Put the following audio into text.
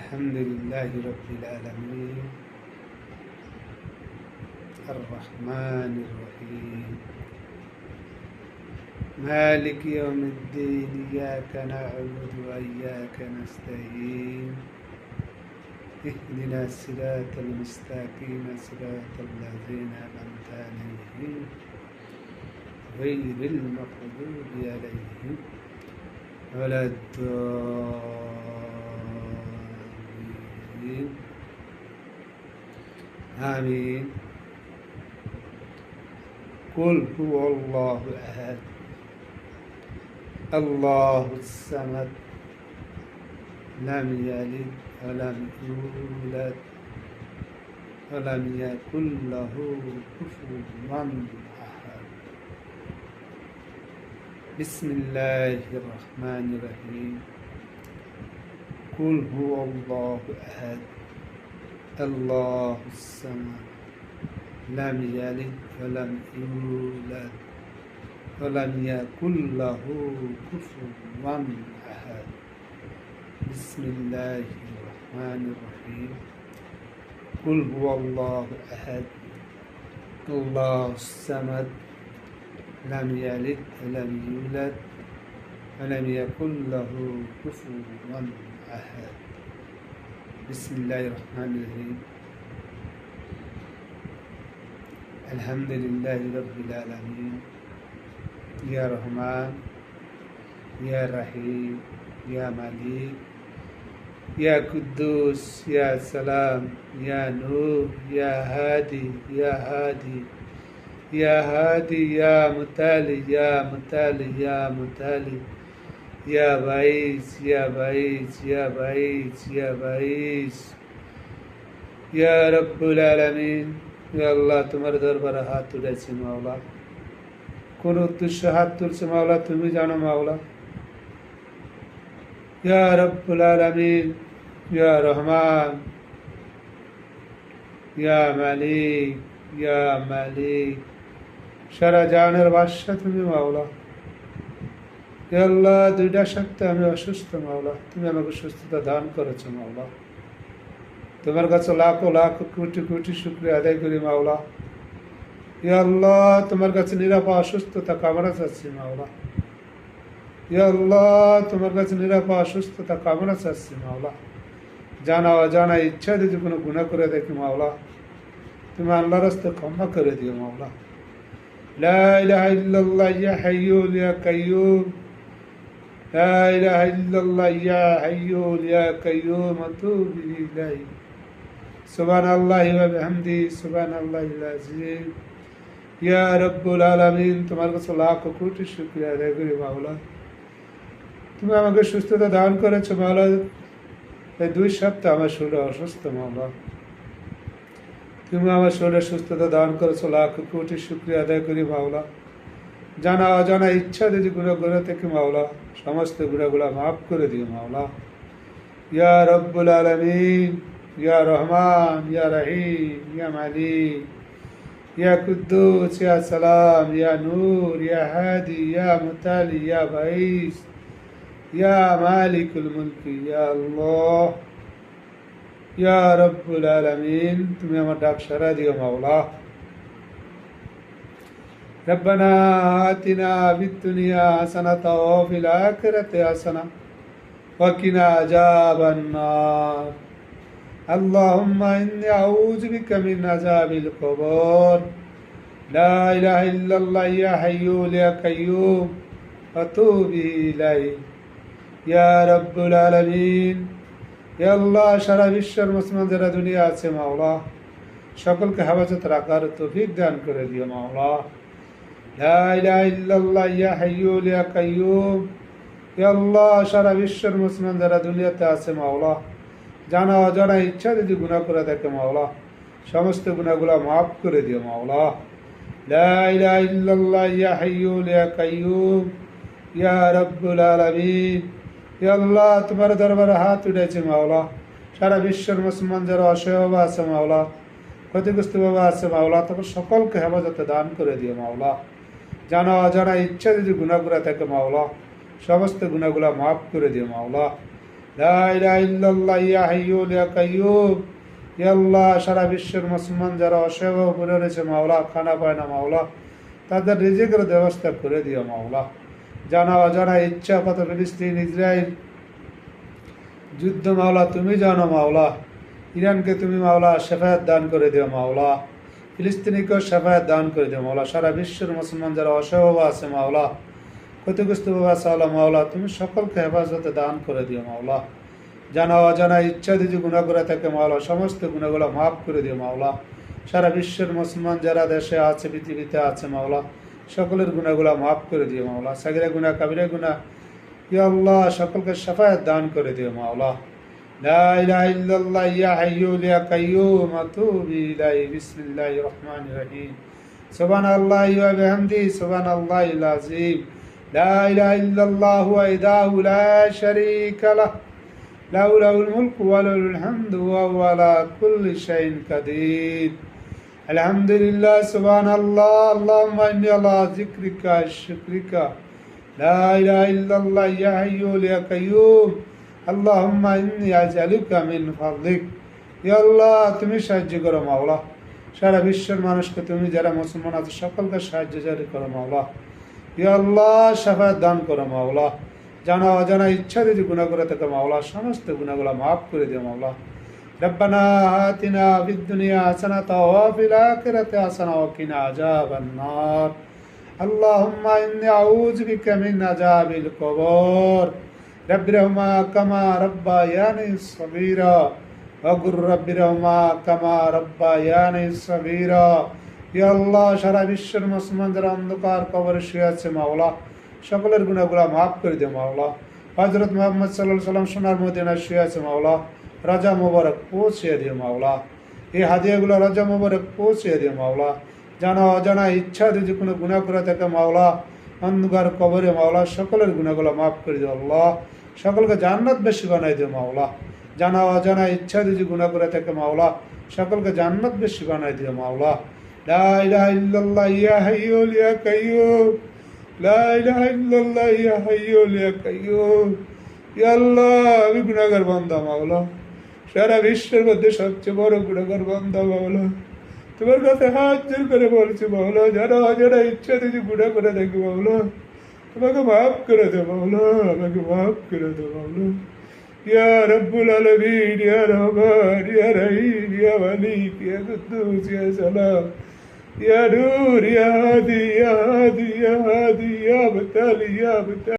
الحمد لله رب العالمين الرحمن الرحيم مالك يوم الدين إياك نعبد وإياك نستعين اهدنا الصراط المستقيم صراط الذين أنعمت عليهم غير المغضوب عليهم ولا الضالين آمين. قل هو الله أحد الله الصمد لم يلد ولم يولد ولم يكن له كفوا أحد. بسم الله الرحمن الرحيم. قل هو الله أحد الله الصمد لم يلد ولم يولد ولم يكن له كفوا أحد. بسم الله الرحمن الرحيم. قل هو الله أحد الله الصمد لم يلد ولم يولد ولم يكن له كفوا أحد. بسم الله الرحمن الرحيم. الحمد لله رب العالمين يا رحمن يا رحيم يا مالك يا قدوس يا سلام يا نور يا هادي يا هادي يا هادي يا متالي يا متالي يا متالي يا بعيس يا بعيس يا بعيس يا بعيس يا رب العالمين. আল্লাহ তোমার দরবারে হাত তুলেছি মাওলা, কোন উদ্দেশ্যে হাত তুলছে মাওলা তুমি জানো মাওলা। ইয়া রব্বুল আলামিন ইয়া রহমান ইয়া মালিক ইয়া মালিক, সারা জাহানের বাদশা তুমি মাওলা। ইয়া আল্লাহ, 2টা সপ্তাহে আমি অসুস্থ মাওলা, তুমি আমাকে সুস্থতা দান করেছো মাওলা। তোমার কাছে লাখো লাখো কোটি কোটি শুকরিয়া আদায় করি মাওলা। ইয়া আল্লাহ, তোমার কাছে নিরাপদ অসুস্থতা কামনা চাচ্ছি মাওলা। ইয়া আল্লাহ, তোমার কাছে নিরাপদ অসুস্থতা কামনা চাচ্ছি মাওলা। জানা অজানা ইচ্ছা যদি কোনো গুনাহ করে দেখি মাওলা, তুমি আল্লাহর রাস্তায় ক্ষমা করে দিও মাওলা। লা ইলাহা ইল্লাল্লাহ ইয়া হাইয়্যু ইয়া কাইয়্যুম, লা ইলাহা ইল্লাল্লাহ ইয়া হাইয়্যু ইয়া কাইয়্যুম আতুবু ইলাইহি। সুবহানাল্লাহি ওয়া বিহামদিহি সুবহানাল্লাহিল আযীম। ইয়া রব্বুল আলামিন, তোমার কাছে লাখো কোটি শুকরিয়া আদায় করি মাওলা। তুমি আমাকে সুস্থতা দান করেছো মাওলা। এই 2 সপ্তাহ আমার শরীর অসুস্থ মাওলা, তুমি আমার শরীরে সুস্থতা দান করেছো, লাখো কোটি শুকরিয়া আদায় করি মাওলা। জানা অজানা ইচ্ছা যদি গুনাহ করে থাকি মাওলা, সমস্ত গুনাহগুলো মাফ করে দিও মাওলা। ইয়া রব্বুল আলামিন ইয়া রহমান ইয়া রহিম ইয়া মালিক ইয়া কুদ্দুস ইয়া সালাম ইয়া নূর ইয়া হাদি ইয়া মুতালি ইয়া বাইস ইয়া মালিকুল মুলকি ইয়া আল্লাহ ইয়া রব্বুল আলামিন, তুমি আমার ডাক সাড়া দিও মাওলা। ربنا آتنا في الدنيا حسنة وفي الآخرة حسنة وقنا عذاب النار. اللهم إني أعوذ بك من عذاب القبر. لا إله إلا الله يا حي يا قيوم أتوب إليه. يا رب العالمين يا الله, সারা বিশ্বের মুসলমান যারা দুনিয়া আছে মাওলা, সকলকে হেফাজত রাখার তৌফিক দান করে দিও মাওলা। লা ইলাহা ইল্লাল্লাহ ইয়া হাইয়্যু ইয়া কাইয়্যুম। ইয়া আল্লাহ, সারা বিশ্বের মুসলমান যারা দুনিয়াতে আছে মাওলা, জানা অজানা ইচ্ছা যদি গুনাহ করে থাকে মাওলা, সমস্ত গুনাহগুলো মাফ করে দিও মাওলা। লা ইলাহা ইল্লাল্লাহ ইয়া হাইয়্যু ইয়া কাইয়্যুম ইয়া রব্বুল আলামিন। ইয়া আল্লাহ, তোমার দরবারে হাত উঠেছে মাওলা, সারা বিশ্বের মুসলমান যারা অসহায় বাবা আছে মাওলা, ক্ষতিগ্রস্ত বাবা আছে মাওলা, তখন সকলকে হেফাজতে দান করে দিও মাওলা। জানা অজানা ইচ্ছা যদি গুনাহ করে থাকে মাওলা, সমস্ত গুনাহগুলো মাফ করে দিও মাওলা। লা ইলাহা ইল্লাল্লাহ ইয়া হাইয়্যু ইয়া কাইয়্যুম। ইয়া আল্লাহ, সারা বিশ্বের মুসলমান যারা অসহায় পড়ে রয়েছে মাওলা, খানা পায় না মাওলা, তাদের রিজিকের ব্যবস্থা করে দিও মাওলা। জানা অজানা ইচ্ছা কত ফিলিস্তিন ইসরায়েল যুদ্ধ মাওলা তুমি জানো মাওলা। ইরানকে তুমি মাওলা শেফায়াত দান করে দিও মাওলা। ফিলিস্তিনিকেও শেফায়াত দান করে দিও মাওলা। সারা বিশ্বের মুসলমান যারা অসহায় আছে মাওলা, ক্ষতিগ্রস্ত বাবা সালা মাওলা, তুমি সকলকে হেফাজতে দান করে দিও মাওলা। জানা অজানা ইচ্ছা যদি গুণা করে থাকে মাওলা, সমস্ত গুণাগুলো মাফ করে দিও মাওলা। সারা বিশ্বের মুসলমান যারা দেশে আছে, পৃথিবীতে আছে মাওলা, সকলের গুণাগুলো মাফ করে দিও মাওলা। সাগিরা গুণা, কাবিরা গুণা, ইয়া আল্লাহ, সকলকে শাফায়াত দান করে দিও মাওলা। লা ইলাহা ইল্লাল্লাহ ইয়া হাইয়্যু ইয়া কাইয়্যুম আতুবু ইলাইহি। বিসমিল্লাহির রহমানির রহিম। সুবহানাল্লাহি ওয়া বিহামদিহি, সুবহানাল্লাহিল আযীম। লা ইলাহা ইল্লাল্লাহু ওয়াহদাহু লা শারীকা লাহ, লাহুল মুলকু ওয়া লাহুল হামদু ওয়া হুয়া আলা কুল্লি শাইইন কাদির। আলহামদুলিল্লাহ, সুবহানাল্লাহ, আল্লাহুম্মা ইন্নী আলা যিকরিকা ওয়া শুকরিকা। লা ইলাহা ইল্লাল্লাহ ইয়া হাইয়্যু ইয়া কাইয়্যুম। আল্লাহুম্মা ইন্নী আজআলুকা মিন ফাদলিক। ইয়া আল্লাহ, তুমি সাহায্য করো মাওলা। সারা বিশ্বের মানুষকে তুমি যারা মুসলমান আছে সকলকে সাহায্য জারি করো মাওলা। ইয়া আল্লাহ, শাফায়াত দান করো মাওলা। জানা অজানা ইচ্ছা যদি গুনাহ করে থাকে মাওলা, সমস্ত গুনাহগুলো মাফ করে দিও মাওলা। রব্বানা আতিনা ফিদ দুনিয়া হাসানাতাও ওয়া ফিল আখিরাতি হাসানাতাও ওয়া কিনা আযাবান নার। আল্লাহুম্মা ইন্নী আউযু বিকা মিন আযাবিল কবর। রব্বিরহুমা কামা রাব্বায়ানি সগীরা ওয়াকুর রব্বিরহুমা কামা রাব্বায়ানি সগীরা। ইয়া আল্লাহ, সারা বিশ্বের মুসলমান যারা অন্ধকার কবরে শুয়ে আছে মাওলা, সকলের গুনাহগুলো মাফ করে দিও মাওলা। হযরত মুহাম্মদ সাল্লাল্লাহু আলাইহি ওয়াসাল্লাম সোনার মদিনায় শুয়ে আছে মাওলা, রাজা মোবারক পৌঁছে দিও মাওলা। এই হাদিয়াগুলো রাজা মোবারক পৌঁছে দিও মাওলা। জানা অজানা ইচ্ছা যদি কোনো গুনাহ করে থাকে মাওলা, অন্ধকার কবরে মাওলা, সকলের গুনাহগুলো মাফ করে দিও আল্লাহ। সকলকে জান্নাত বেশি বানাই দিও মাওলা। জানা অজানা ইচ্ছা যদি গুনাহ করে থাকে মাওলা, সকলকে জান্নাত বেশি বানাই দিও মাওলা। লা ইলাহা ইল্লাল্লাহ ইয়া হাইয়্যু ইয়া কাইয়্যুম। লা ইলাহা ইল্লাল্লাহ ইয়া হাইয়্যু ইয়া কাইয়্যুম। ইয়া আল্লাহ, আমি গুনাহগার বান্দা মাওলা। সারা বিশ্বের মধ্যে সবচেয়ে বড় গুনাহগার বান্দা মাওলা। তোমার কাছে হাত জোর করে বলছি মাওলা, যারা অজানা ইচ্ছা যদি গুনাহ করে থাকি মাওলা, তোমাকে মাফ করে দে মাওলা, আমাকে মাফ করে দে মাওলা। ইয়া রব্বুল আলামিন, ইয়া রহমান, ইয়া রহিম, ইয়া মালিক, ইয়া কুদ্দুস, ইয়া সালাম, ইয়া নূর, ইয়া হাদি, ইয়া হাদি, ইয়া হাদি, ইয়া মুতালি, ইয়া মুতালি।